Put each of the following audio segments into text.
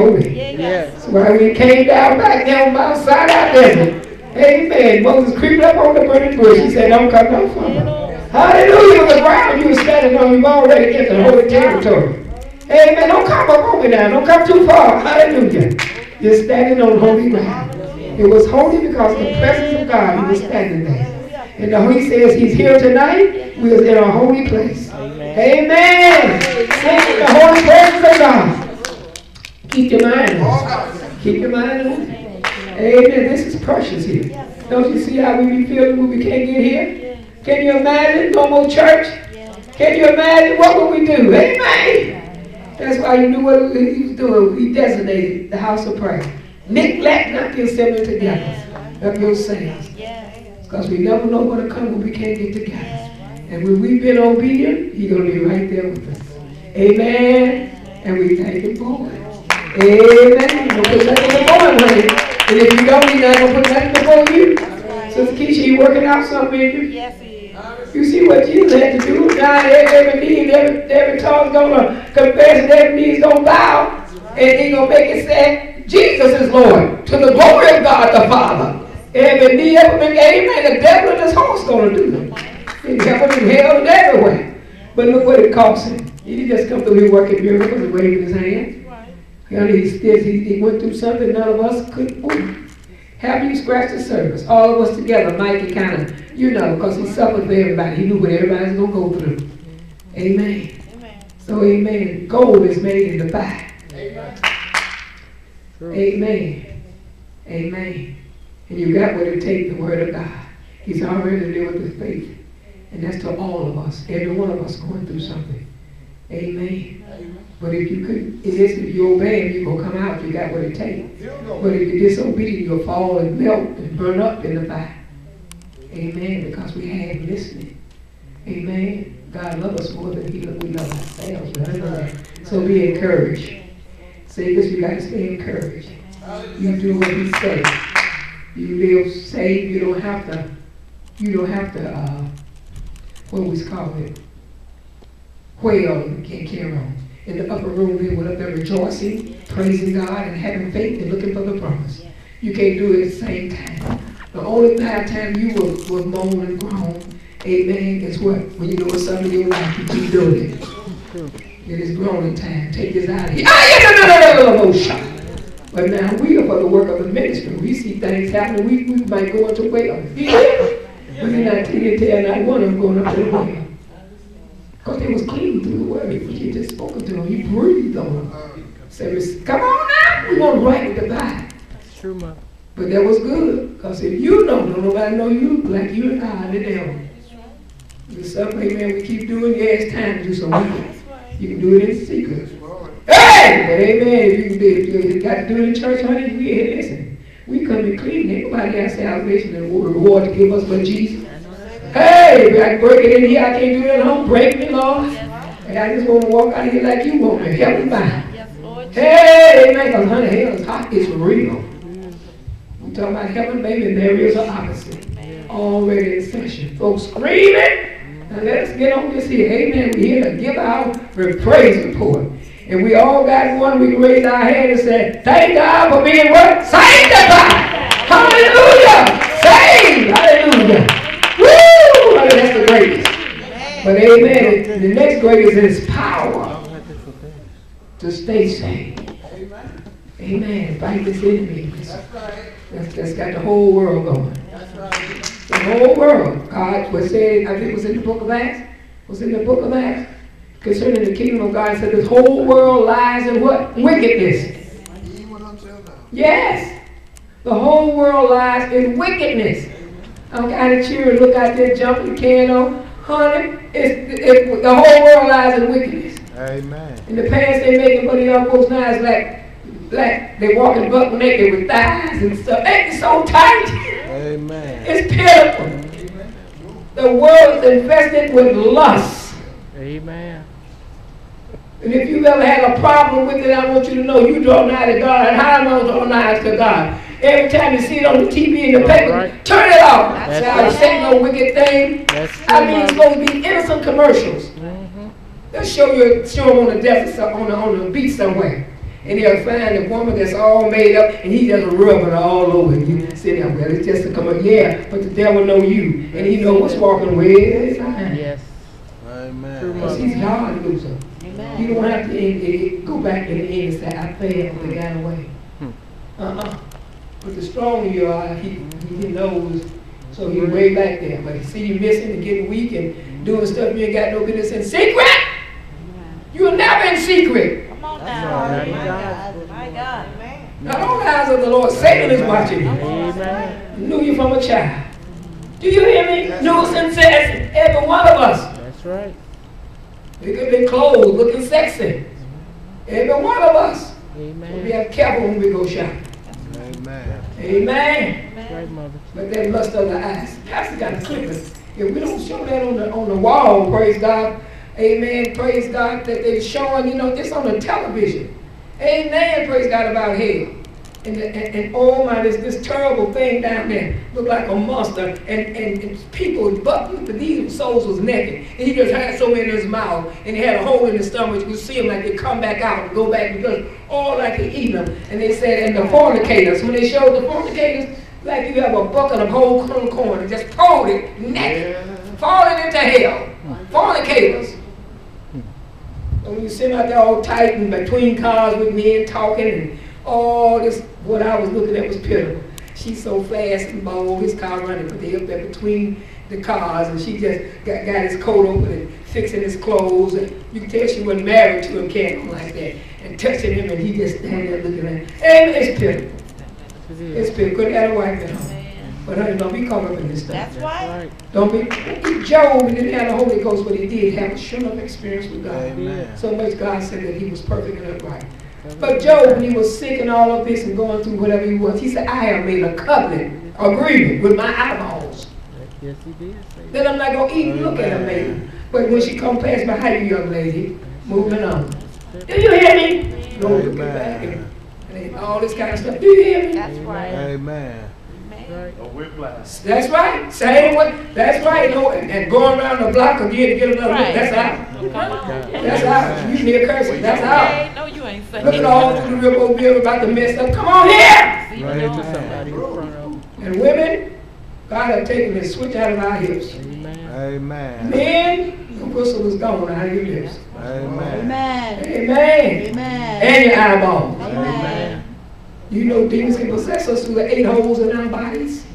holy. That's why we came down back there on Mount Sinai desert. Amen. Moses creeping up on the burning bush. He said, don't come no further. Hallelujah. The ground you were standing on, you've already entered holy territory. Amen. Don't come up on me now. Don't come too far. Hallelujah. You're standing on holy ground. It was holy because the presence of God, he was standing there. And he says he's here tonight. We are in a holy place. Amen. Sing the holy presence of God. Keep your mind on. Keep your mind on. Amen. This is precious here. Don't you see how we be feeling when we can't get here? Can you imagine no more church? Can you imagine what would we do? Amen. That's why you knew what he was doing. He designated the house of prayer. Neglect not the assembly together of yourselves. Because we never know what'll come when we can't get together. And when we've been obedient, he's going to be right there with us. Amen. And we thank him for it. Amen. Don't put nothing before him, honey. And if you don't, he's not going to put nothing before you. Sister Keisha, you working out something in you? Yes, he is. You see what Jesus had to do? God, every knee, every tongue's going to confess, and every knee's going to bow. And he's going to make it say, Jesus is Lord, to the glory of God the Father. Every knee, amen. The devil and his horse going to do them. In heaven and hell and everywhere. But look what it cost him. He didn't just come through here working miracles and waving his hands. He went through something none of us could do. Have you scratched the surface? All of us together, Mikey kind of, because he suffered for everybody. He knew what everybody's going to go through. Amen. So, amen. Gold is made in the fire. Amen. Amen. And you got what it takes, the word of God. He's already there with his faith. And that's to all of us. Every one of us going through something. Amen. But if you obey him, you're going to come out. You got what it takes. But if you're disobedient, you'll fall and melt and burn up in the fire. Amen. Because we had him listening. Amen. God loves us more than we love ourselves. Remember that. So be encouraged. Say this, you got to stay encouraged. You do what he says. You live safe. You don't have to what we call it, wail and can't carry on. In the upper room, they went up there rejoicing, praising God, and having faith and looking for the promise. You can't do it at the same time. The only time you will moan and groan, amen, is what? When you know something in your life, you keep doing it. It is groaning time. Take this out of here. But now we are for the work of the ministry. We see things happening. We might go into wail. But you're not tell not one of them going up to the well. Because they was clean through the word. He just spoken to them. He breathed on them. Said, come on now. We want to write the Bible. True, man. But that was good. Because if you don't nobody know you like you and God, the devil. There's something, amen, we keep doing. Yeah, it's time to do something. You can do it in secret. Hey! But amen, if you got to do it in church, honey, listen. We come in clean. Ain't nobody has salvation and reward to give us but Jesus. Hey, I can break it in here. I can't do it at home. Break me, Lord. And I just want to walk out here like you want me. Help me by. Hey, amen. Because honey, hell is hot. It's real. We talking about heaven, baby. There is an opposite. Already in session. Folks screaming. Now let us get on this here. Amen. We're here to give our praise report. And we all got one, we can raise our hand and say, thank God for being what? Sanctified. Hallelujah. Saved. Hallelujah. Woo! That's the greatest. But amen, the next greatest is power to stay saved. Amen. Fight this enemy. That's got the whole world going. The whole world. God was saying, I think it was in the book of Acts. Was in the book of Acts. Concerning the kingdom of God, said this whole world lies in what? Wickedness. Yes. The whole world lies in wickedness. I'm kind of cheering, look out there, jumping the can on. Honey, the whole world lies in wickedness. Amen. In the pants they making for the young folks now is like they walking buck naked with thighs and stuff. It's so tight. Amen. It's pitiful. The world is infested with lust. Amen. And if you've ever had a problem with it, I want you to know you draw nigh to God. And how am I draw nigh to God? Every time you see it on the TV and the paper, turn it off. I say no wicked thing. I mean, it's supposed to be innocent commercials. They'll show them on the desert, on the beach somewhere. And they'll find a woman that's all made up, and he just rubbing her all over. And you sit there, well, it's just to come up. Yeah, but the devil know you, and he know what's walking way behind. Yes. Amen. Because he's God, loser. Amen. You don't have to go back in the end and say, I failed, they got away. But the stronger you are, he knows, so he's way back there. But he see you missing and getting weak and doing stuff you ain't got no business in secret. You're never in secret. Come on now. My God. Now, don't eyes of the Lord. Satan is watching you. Amen. Knew you from a child. Do you hear me? Knew since every one of us. That's right. We could be clothed, looking sexy. Every one of us. Amen. We have careful when we go shopping. Amen. Amen. That's right, Mother. But that lust of the eyes. Pastor got to clip it. If we don't show that on the wall, praise God. Amen. Praise God that they're showing, this on the television. Amen. Praise God about hell. And oh my, there's this terrible thing down there. Looked like a monster. And people, but these souls was naked. And he just had so many in his mouth. And he had a hole in his stomach. You could see him like they come back out and go back because all like they eat them. And they said, and the fornicators, when they showed the fornicators, like you have a bucket of whole corn and just poured it naked, falling into hell. Fornicators. And when you sit out there all tight and between cars with men talking and all this, what I was looking at was pitiful. She's so fast and bold, his car running, but they up there between the cars, and she just got his coat open and fixing his clothes. And you can tell she wasn't married to him, carrying like that, and touching him, and he just standing there looking at him. And it's pitiful. It's pitiful. Couldn't have a wife at home. But honey, don't be caught up in this stuff. That's right. Don't be. Job didn't have the Holy Ghost, but he did have a sure enough experience with God. Amen. So much God said that he was perfect and upright. But Job, when he was sick and all of this and going through whatever he was, he said, I have made a covenant, agreement with my eyeballs. Yes, he did. Then I'm not going to even look at her, maybe. But when she come past behind you, young lady, moving on. Do you hear me? Don't look back and all this kind of stuff. Do you hear me? That's right. Amen. A whiplash. That's right. Same way. That's right. And going around the block again to get another look. That's out. That's out. You near cursing. That's out. No, you ain't saying. Looking all through the river over about to mess up. Come on here. Right into somebody in front of them. And women, God has taken this switch out of our hips. Amen. Men, the whistle is gone out of your lips. Amen. Amen. Amen. And your eyeballs. Amen. You know demons can possess us through the 8 holes in our bodies.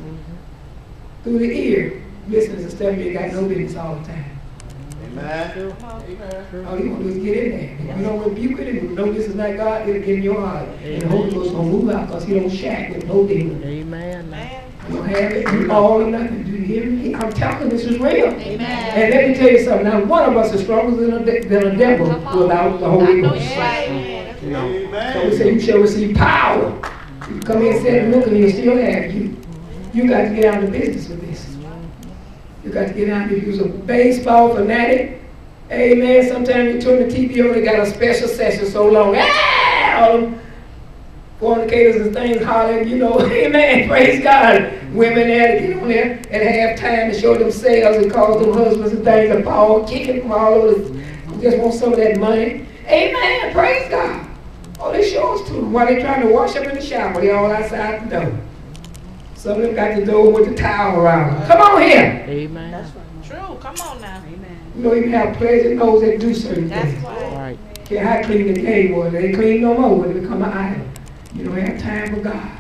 Through the ear. Listeners and stuff, you got no business all the time. Amen. All you want to do is get in there. If you don't rebuke it and know this is not God, it'll get in your heart. And the Holy Ghost going to move out because he don't shack with no demon. Amen. You don't have it, you all or nothing. Do you hear me? I'm telling this is real. Amen. And let me tell you something. Now, one of us is stronger than a devil without the Holy Ghost. So we say you shall receive power. You come in and sit and look and he'll still have you. You got to get out of business with this. You got to get out. If you're a baseball fanatic, amen, sometimes you turn the TV on, they got a special session so long. All them fornicators and things hollering, amen, praise God. Women there to get on there at halftime to show themselves and cause them husbands and things to fall, kicking from all over. Just want some of that money. Amen, praise God. Oh, they show us to them while they're trying to wash up in the shower. They're all outside the door. Some of them got the door with the towel around them. Come on here. Amen. That's true. Come on now. Amen. You don't even have pleasure those that do certain That's things. right. Care how clean the game was. They ain't clean no more when they become an idol. You don't have time for God.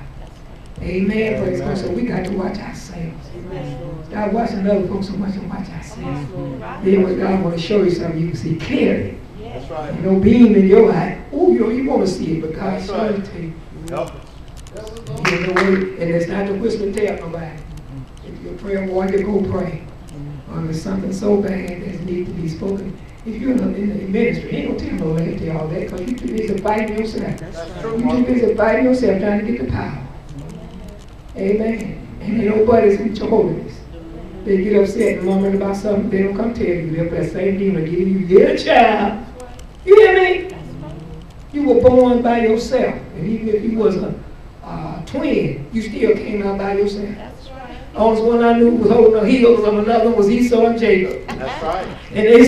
Amen. Praise God. So we got to watch ourselves. Stop watching other folks so much and watch ourselves. Then when God want to show you something, you can see clearly. That's right. You know, beam in your eye. Oh, you want to see it, but God showed it to you. Help us. You know, and it's not to whisper tell nobody. If you're a prayer warrior, go pray. Or there's something so bad that needs to be spoken. If you're in the ministry, ain't gonna tell no lady all that because you're too busy fighting yourself. You're too busy fighting yourself trying to get the power. Amen. And ain't nobody's with your holiness. They get upset and murmuring about something, they don't come tell you. They'll that same demon giving you, get a child. You hear me? You were born by yourself. And even if you was a twin, you still came out by yourself. That's right. The only one I knew was holding the heels of another was Esau and Jacob. That's right. And they